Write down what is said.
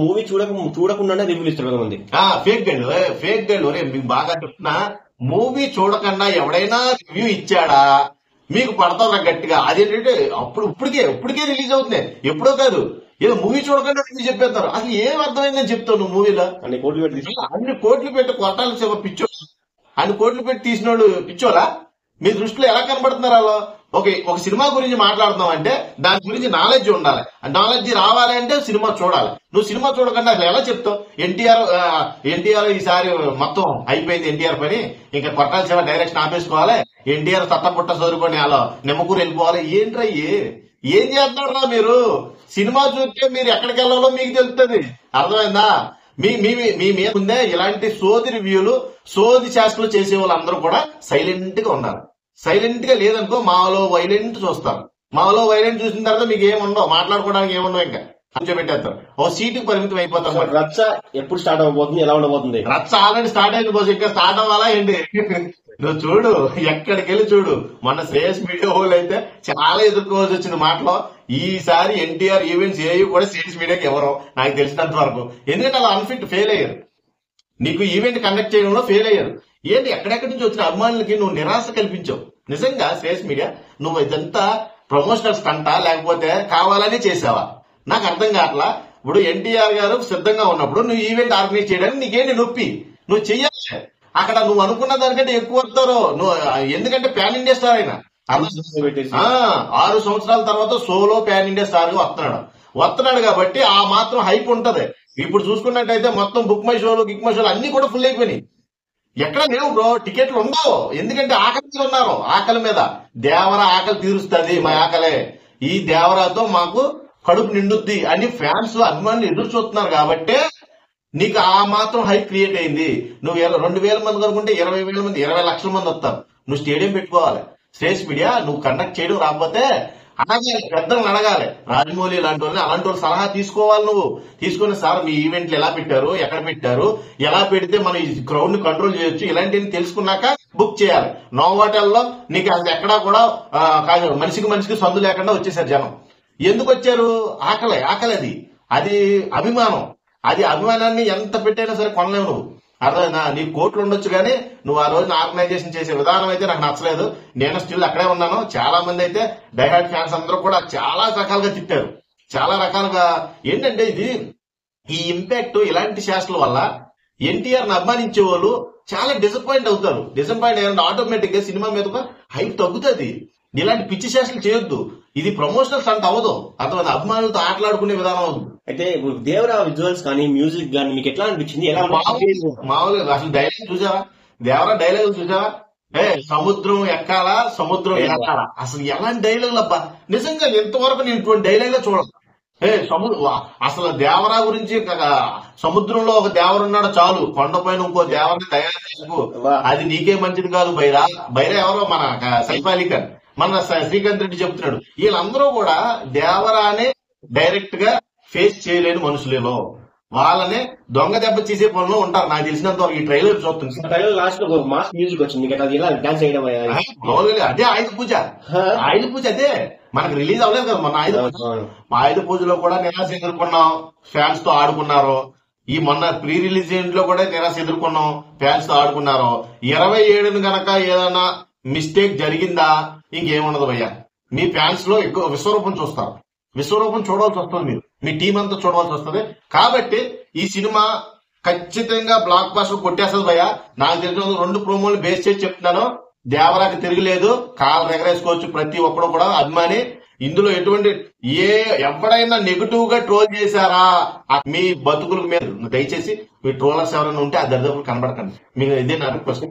Movie చూడకుండానే రివ్యూలు ఇస్తారు కొంతమంది. ఫేక్ గైడ్ ఒరే మీకు బాగా చెప్తున్నా, మూవీ చూడకుండా ఎవడైనా రివ్యూ ఇచ్చాడా మీకు పడతారా గట్టిగా. అదేంటంటే ఇప్పటికే రిలీజ్ అవుతుంది, ఎప్పుడో కాదు. ఏదో మూవీ చూడకుండా రివ్యూ చెప్పేస్తారు. అసలు ఏం అర్థమైందని చెప్తావు నువ్వు మూవీలో? అన్ని కోట్లు పెట్టి కొట్టాలి పిచ్చో, అన్ని కోట్లు పెట్టి తీసినోడు పిచ్చోలా? మీ దృష్టిలో ఎలా కనబడుతున్నారు అలా? ఒక సినిమా గురించి మాట్లాడుతున్నావు అంటే దాని గురించి నాలెడ్జ్ ఉండాలి. నాలెడ్జ్ రావాలి అంటే సినిమా చూడాలి. నువ్వు సినిమా చూడకుండా అసలు ఎలా చెప్తావు? ఎన్టీఆర్ ఈసారి మొత్తం అయిపోయింది ఎన్టీఆర్ పని, ఇంకా కొట్టాలి సినిమా డైరెక్షన్ ఆపేసుకోవాలి, ఎన్టీఆర్ తట్టపుట్ట చదువుకొని అలా నిమ్మకూరు వెళ్ళిపోవాలి. ఏంట్రా ఏం చేస్తున్నారా మీరు? సినిమా చూస్తే మీరు ఎక్కడికి వెళ్ళాలో మీకు తెలుస్తుంది. అర్థమైందా? మీ మీద ముందే ఇలాంటి సోది రివ్యూలు, సోది శాస్త్రాలు చేసే వాళ్ళందరూ కూడా సైలెంట్ గా ఉన్నారు. సైలెంట్ గా లేదనుకో మాలో వైలెంట్ చూస్తారు. మాలో వైలెంట్ చూసిన తర్వాత మీకు ఏముండవు, మాట్లాడుకోవడానికి ఏముండవు, ఇంకా కొంచెం పెట్టేస్తారు. ఓ సీటుకి పరిమితం అయిపోతాం. రచ్చ ఎప్పుడు స్టార్ట్ అవబోతుంది, ఎలా ఉండబోతుంది? రచ్చ ఆల్రెడీ స్టార్ట్ అయింది పోసి, ఇంకా స్టార్ట్ అవ్వాలా ఏంటి? నువ్వు చూడు, ఎక్కడికి వెళ్ళి చూడు. మొన్న శ్రేయస్ మీడియా వాళ్ళు అయితే చాలా ఎదుర్కోవాల్సి వచ్చింది మాటలో. ఈసారి ఎన్టీఆర్ ఈవెంట్స్ ఏవి కూడా శ్రేయస్ మీడియాకి ఎవరో నాకు తెలిసినంత వరకు, ఎందుకంటే అలా అన్ఫిట్ ఫెయిల్ అయ్యారు. నీకు ఈవెంట్ కండక్ట్ చేయడంలో ఫెయిల్ అయ్యారు. ఏంటి ఎక్కడెక్కడి నుంచి వచ్చిన అభిమానులకి నువ్వు నిరాశ కల్పించావు. నిజంగా శ్రేయస్ మీడియా నువ్వు ఇదంతా ప్రమోషనల్ స్టంటా లేకపోతే కావాలని చేసావా? నాకు అర్థం కావట్లా. ఇప్పుడు ఎన్టీఆర్ గారు సిద్ధంగా ఉన్నప్పుడు నువ్వు ఈవెంట్ ఆర్గనైజ్ చేయడానికి నీకేంటి నొప్పి? నువ్వు చెయ్యాలి. అక్కడ నువ్వు అనుకున్న దానికంటే ఎక్కువ వస్తారో నువ్వు, ఎందుకంటే ప్యాన్ ఇండియా స్టార్ అయినా 6 సంవత్సరాల తర్వాత సోలో ప్యాన్ ఇండియా స్టార్ గా వస్తున్నాడు కాబట్టి ఆ మాత్రం హైప్ ఉంటది. ఇప్పుడు చూసుకున్నట్టయితే మొత్తం బుక్ మై షోలు గిక్ మై షోలు అన్ని కూడా ఫుల్ అయిపోయినాయి. ఎక్కడ లేవు బ్రో, టికెట్లు ఉండవు. ఎందుకంటే ఆకలి మీద ఉన్నారు. ఆకలి మీద దేవరా ఆకలి తీరుస్తుంది, మా ఆకలే. ఈ దేవరాతో మాకు కడుపు నిండుద్ది అని ఫ్యాన్స్ అభిమానులు ఎదురు చూస్తున్నారు కాబట్టి నీకు ఆ మాత్రం హైప్ క్రియేట్ అయింది. నువ్వు 2,000 మంది అనుకుంటే 20,000 మంది 20 లక్షల మంది వస్తారు. నువ్వు స్టేడియం పెట్టుకోవాలి. శ్రేయస్ మీడియా నువ్వు కండక్ట్ చేయడం రాకపోతే అడగాలి, పెద్దలను అడగాలి. రాజమౌళి అలాంటి వాళ్ళ సలహా తీసుకోవాలి. నువ్వు తీసుకుని సార్ మీ ఈవెంట్లు ఎలా పెట్టారు, ఎక్కడ పెట్టారు, ఎలా పెడితే మనం ఈ క్రౌడ్ ని కంట్రోల్ చేయొచ్చు, ఇలాంటివి తెలుసుకున్నాక బుక్ చేయాలి. నోవాటల్లో నీకు అసలు ఎక్కడా కూడా మనిషికి సందు లేకుండా వచ్చేసారు జనం. ఎందుకు వచ్చారు? ఆకలి అది అభిమానం. అది అభిమానాన్ని ఎంత పెట్టైనా సరే కొనలేవు నువ్వు. అర్థమైనా? నీకు కోట్లు ఉండొచ్చు కానీ నువ్వు ఆ రోజున ఆర్గనైజేషన్ చేసే విధానం అయితే నాకు నచ్చలేదు. నేను స్టిల్ అక్కడే ఉన్నాను. చాలా మంది అయితే డైహార్డ్ ఫ్యాన్స్ అందరూ కూడా చాలా రకాలుగా తిట్టారు. చాలా రకాలుగా ఏంటంటే ఈ ఇంపాక్ట్ ఇలాంటి శాస్త్రాల వల్ల ఎన్టీఆర్ ని అభిమానించే వాళ్ళు చాలా డిసప్పాయింట్ అవుతారు. డిసప్పాయింట్ అయిన ఆటోమేటిక్ గా సినిమా మీద హైప్ తగ్గుతుంది. ఇలాంటి పిచ్చి శాస్త్రాలు చేయొద్దు. ఇది ప్రమోషనల్ స్టంట్ అవ్వదు. అర్థమైంది? అభిమానులతో ఆటలాడుకునే విధానం అవుతుంది. అయితే దేవరా విజువల్స్ కానీ మ్యూజిక్ కానీ మీకు ఎట్లా అనిపించింది? మామూలుగా అసలు డైలాగ్ చూసావా? దేవరా డైలాగ్ చూసావా? సముద్రం ఎక్కాలా, సముద్రం ఎక్కాలా, అసలు ఎలాంటి డైలాగులు అబ్బా! నిజంగా ఎంతవరకు నేను ఇటువంటి డైలాగ్ చూడదు. అసలు దేవరా గురించి సముద్రంలో ఒక దేవరున్నాడు చాలు, కొండపైన ఇంకో దేవరిని తయారు చేసుకో, అది నీకే మంచిది కాదు. బైరా ఎవరో మన సైఫ్ అలీ ఖాన్, మన శ్రీకాంత్ రెడ్డి చెప్తున్నాడు. వీళ్ళందరూ కూడా దేవరానే డైరెక్ట్ గా ఫేస్ చేయలేని మనుషులేలో వాళ్ళనే దొంగ దెబ్బ చేసే పనులు ఉంటారు. నాకు తెలిసినంత వరకు ఈ ట్రైలర్ చూస్తుంది. ట్రైలర్ లాస్ట్ లో మాస్ మ్యూజిక్ వచ్చింది, డాన్స్ చేయడం అదే ఆయుధ పూజ అదే మనకు రిలీజ్ అవ్వలేదు కదా మన ఆయుధ పూజలో కూడా నిరాశ ఎదుర్కొన్నాం, ఫ్యాన్స్ తో ఆడుకున్నారు. ఈ మొన్న ప్రీ రిలీజ్ లో కూడా నిరాశ ఎదుర్కొన్నాం, ఫ్యాన్స్ తో ఆడుకున్నారు. 27న గనక ఏదైనా మిస్టేక్ జరిగిందా ఇంకేముండదు భయ్యా. మీ ఫ్యాన్స్ లో ఎక్కువ విశ్వరూపం చూస్తారు. విశ్వరూపం చూడవలసి వస్తుంది, మీరు మీ టీం అంతా చూడవలసి వస్తుంది. కాబట్టి ఈ సినిమా ఖచ్చితంగా బ్లాక్ బాస్టర్ కొట్టేస్తుంది భయ్యా. నాకు తెలిసిన 2 ప్రోమోలు బేస్ చేసి చెప్తున్నాను. దేవరాకి తిరగలేదు, కాలు ఎగరేసుకోవచ్చు ప్రతి ఒక్కడు కూడా అభిమాని. ఇందులో ఎటువంటి ఎవడైనా నెగిటివ్ గా ట్రోల్ చేశారా మీ బతుకుల మీద దయచేసి మీ ట్రోలర్స్ ఎవరైనా ఉంటే ఆ దరిదాపులు కనబడకండి. మీరు ఇదే నా రిక్వెస్ట్.